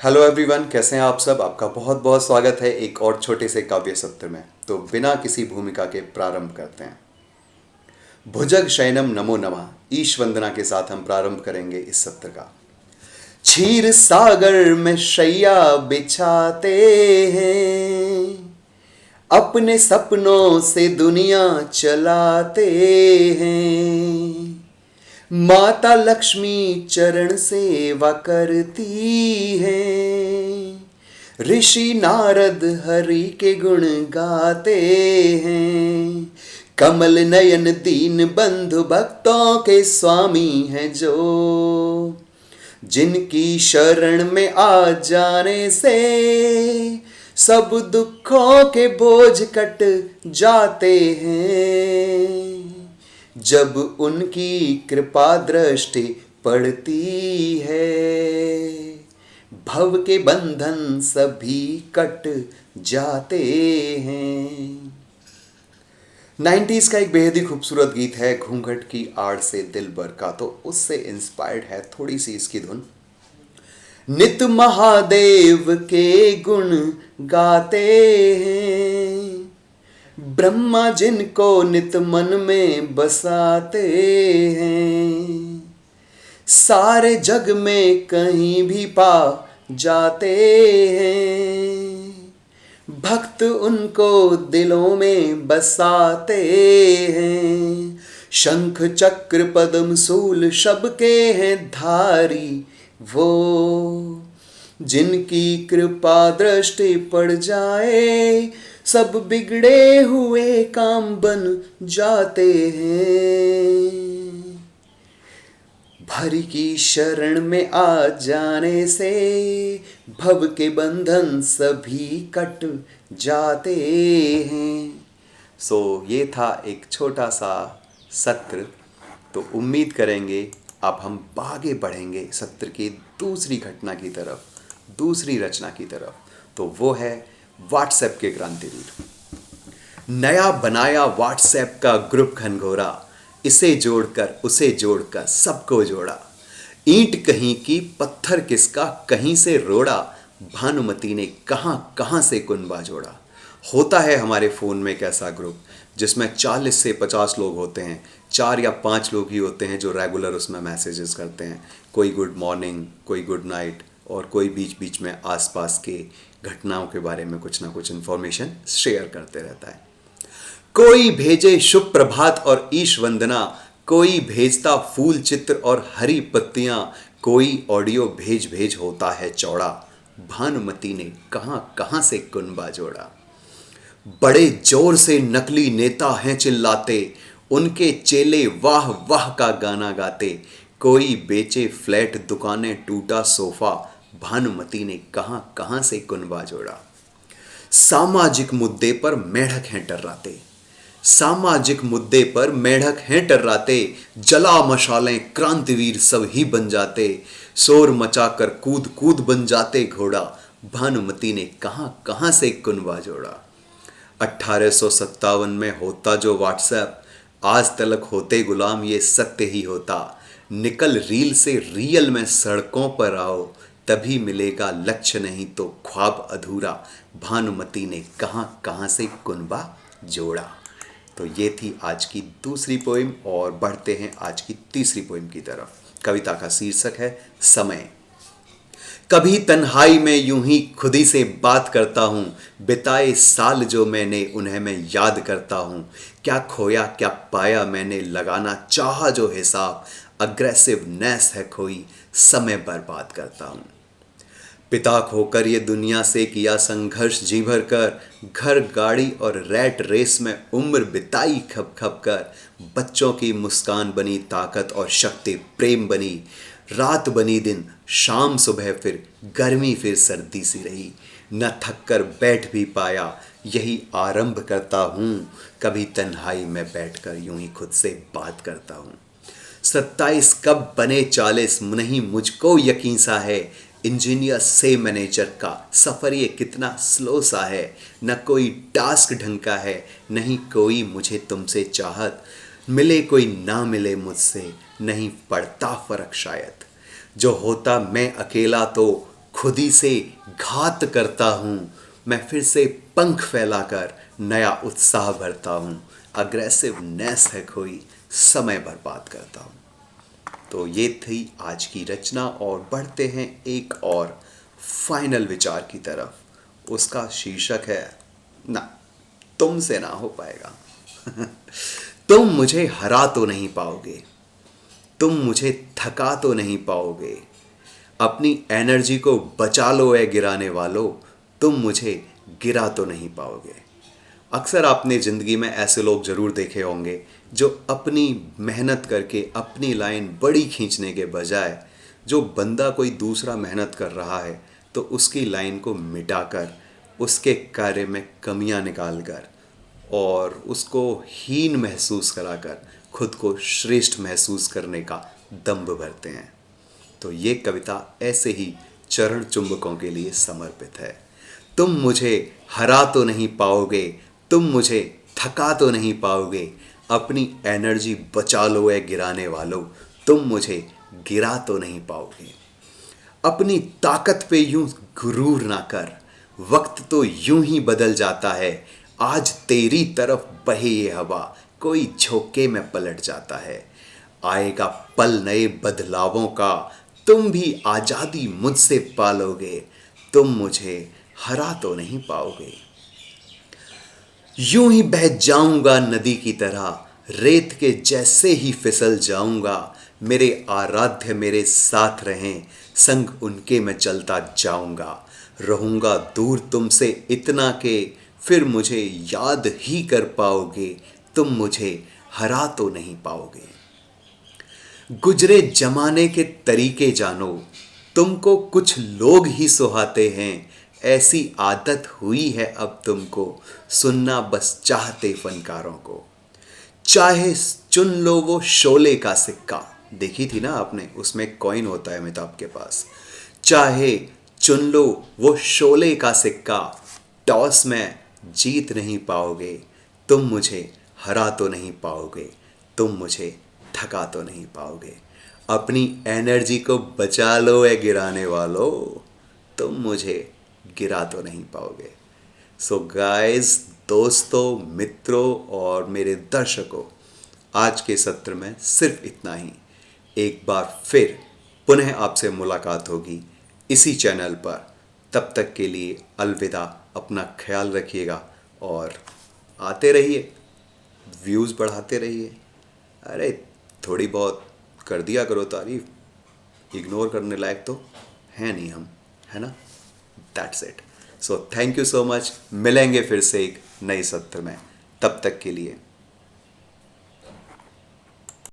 Hello everyone, कैसे हैं आप सब। आपका बहुत बहुत स्वागत है एक और छोटे से काव्य सत्र में। तो बिना किसी भूमिका के प्रारंभ करते हैं। भुजग शयनम नमो नमः ईश वंदना के साथ हम प्रारंभ करेंगे इस सत्र का। क्षीर सागर में शैया बिछाते हैं, अपने सपनों से दुनिया चलाते हैं। माता लक्ष्मी चरण सेवा करती है, ऋषि नारद हरि के गुण गाते हैं। कमल नयन दीन बंधु भक्तों के स्वामी हैं जो, जिनकी शरण में आ जाने से सब दुखों के बोझ कट जाते हैं। जब उनकी कृपा दृष्टि पड़ती है, भव के बंधन सभी कट जाते हैं। 90s का एक बेहद ही खूबसूरत गीत है घूंघट की आड़ से दिल बर का, तो उससे इंस्पायर्ड है थोड़ी सी इसकी धुन। नित महादेव के गुण गाते हैं, ब्रह्मा जिनको नित मन में बसाते हैं। सारे जग में कहीं भी पा जाते हैं, भक्त उनको दिलों में बसाते हैं। शंख चक्र पद्म सूल सबके हैं धारी वो, जिनकी कृपा दृष्टि पड़ जाए सब बिगड़े हुए काम बन जाते हैं। भरी की शरण में आ जाने से भव के बंधन सभी कट जाते हैं। ये था एक छोटा सा सत्र। तो उम्मीद करेंगे अब हम आगे बढ़ेंगे सत्र की दूसरी घटना की तरफ, दूसरी रचना की तरफ। तो वो है व्हाट्सएप के क्रांतिवीर। नया बनाया व्हाट्सएप का ग्रुप घनघोरा, इसे जोड़कर उसे जोड़कर सबको जोड़ा। ईंट कहीं की पत्थर किसका कहीं से रोड़ा, भानुमति ने कहां कहां से कुनबा जोड़ा। होता है हमारे फ़ोन में एक ऐसा ग्रुप जिसमें 40 से 50 लोग होते हैं, 4 या 5 लोग ही होते हैं जो रेगुलर उसमें मैसेजेस करते हैं। कोई गुड मॉर्निंग, कोई गुड नाइट, और कोई बीच बीच में आसपास के घटनाओं के बारे में कुछ ना कुछ इन्फॉर्मेशन शेयर करते रहता है। कोई भेजे शुभ प्रभात और ईश वंदना, कोई भेजता फूल चित्र और हरी पत्तियां, कोई ऑडियो भेज भेज होता है चौड़ा। भानुमति ने कहां कहां से कुनबा जोड़ा। बड़े जोर से नकली नेता हैं चिल्लाते, उनके चेले वाह वाह का गाना गाते। कोई बेचे फ्लैट दुकानें टूटा सोफा, भानुमति ने कहां कहां से कुनबा जोड़ा। सामाजिक मुद्दे पर मेढक हैं टर्राते, सामाजिक मुद्दे पर मेढक हैं टर्राते। जला मशालें क्रांतिवीर सब ही बन जाते, शोर मचाकर कूद कूद बन जाते घोड़ा। भानुमति ने कहां कहां से कुनबा जोड़ा। 1857 में होता जो व्हाट्सएप, आज तलक होते गुलाम ये सत्य ही होता। निकल रील से रियल में सड़कों पर आओ, तभी मिलेगा लक्ष्य नहीं तो ख्वाब अधूरा। भानुमति ने कहां कहां से कुनबा जोड़ा। तो ये थी आज की दूसरी पोइम, और बढ़ते हैं आज की तीसरी पोइम की तरफ। कविता का शीर्षक है समय। कभी तन्हाई में यूं ही खुदी से बात करता हूँ, बिताए साल जो मैंने उन्हें मैं याद करता हूँ। क्या खोया क्या पाया मैंने लगाना चाहा जो हिसाब, अग्रेसिवनेस है खोई समय बर्बाद करता हूँ। पिता खोकर ये दुनिया से किया संघर्ष जी भर कर, घर गाड़ी और रैट रेस में उम्र बिताई खप खप कर। बच्चों की मुस्कान बनी ताकत और शक्ति प्रेम बनी, रात बनी दिन शाम सुबह फिर गर्मी फिर सर्दी सी रही। न थक कर बैठ भी पाया यही आरंभ करता हूँ, कभी तन्हाई में बैठकर यूं ही खुद से बात करता हूँ। 27 कब बने 40 नहीं मुझको यकीन सा है, इंजीनियर से मैनेजर का सफ़र ये कितना स्लो सा है। न कोई टास्क ढंग का है नहीं कोई मुझे तुमसे चाहत, मिले कोई ना मिले मुझसे नहीं पड़ता फ़र्क शायद। जो होता मैं अकेला तो खुद ही से घात करता हूँ, मैं फिर से पंख फैलाकर नया उत्साह भरता हूँ, अग्रेसिवनेस है कोई, समय बर्बाद करता हूँ। तो ये थी आज की रचना और बढ़ते हैं एक और फाइनल विचार की तरफ। उसका शीर्षक है ना, तुमसे ना हो पाएगा। तुम मुझे हरा तो नहीं पाओगे, तुम मुझे थका तो नहीं पाओगे, अपनी एनर्जी को बचा लो ए गिराने वालों, तुम मुझे गिरा तो नहीं पाओगे। अक्सर आपने ज़िंदगी में ऐसे लोग ज़रूर देखे होंगे जो अपनी मेहनत करके अपनी लाइन बड़ी खींचने के बजाय जो बंदा कोई दूसरा मेहनत कर रहा है तो उसकी लाइन को मिटाकर उसके कार्य में कमियां निकालकर और उसको हीन महसूस कराकर खुद को श्रेष्ठ महसूस करने का दंभ भरते हैं। तो ये कविता ऐसे ही चरण चुंबकों के लिए समर्पित है। तुम मुझे हरा तो नहीं पाओगे, तुम मुझे थका तो नहीं पाओगे, अपनी एनर्जी बचा लो ए गिराने वालों, तुम मुझे गिरा तो नहीं पाओगे। अपनी ताकत पे यूं गुरूर ना कर, वक्त तो यूं ही बदल जाता है, आज तेरी तरफ बहे ये हवा, कोई झोंके में पलट जाता है। आएगा पल नए बदलावों का, तुम भी आजादी मुझसे पालोगे, तुम मुझे हरा तो नहीं पाओगे। यूं ही बह जाऊंगा नदी की तरह, रेत के जैसे ही फिसल जाऊंगा, मेरे आराध्य मेरे साथ रहें, संग उनके मैं चलता जाऊंगा। रहूंगा दूर तुमसे इतना के फिर मुझे याद ही कर पाओगे, तुम मुझे हरा तो नहीं पाओगे। गुजरे जमाने के तरीके जानो, तुमको कुछ लोग ही सुहाते हैं, ऐसी आदत हुई है अब तुमको, सुनना बस चाहते फनकारों को। चाहे चुन लो वो शोले का सिक्का, देखी थी ना आपने, उसमें कॉइन होता है अमिताभ के पास। चाहे चुन लो वो शोले का सिक्का, टॉस में जीत नहीं पाओगे, तुम मुझे हरा तो नहीं पाओगे, तुम मुझे थका तो नहीं पाओगे। अपनी एनर्जी को बचा लो ए गिराने वालों, तुम मुझे गिरा तो नहीं पाओगे। सो गाइस, दोस्तों, मित्रों और मेरे दर्शकों, आज के सत्र में सिर्फ इतना ही। एक बार फिर पुनः आपसे मुलाकात होगी इसी चैनल पर। तब तक के लिए अलविदा, अपना ख्याल रखिएगा और आते रहिए, व्यूज़ बढ़ाते रहिए। अरे थोड़ी बहुत कर दिया करो तारीफ, इग्नोर करने लायक तो है नहीं हम, है ना। That's it. So thank you so much. मिलेंगे फिर से एक नए सत्र में, तब तक के लिए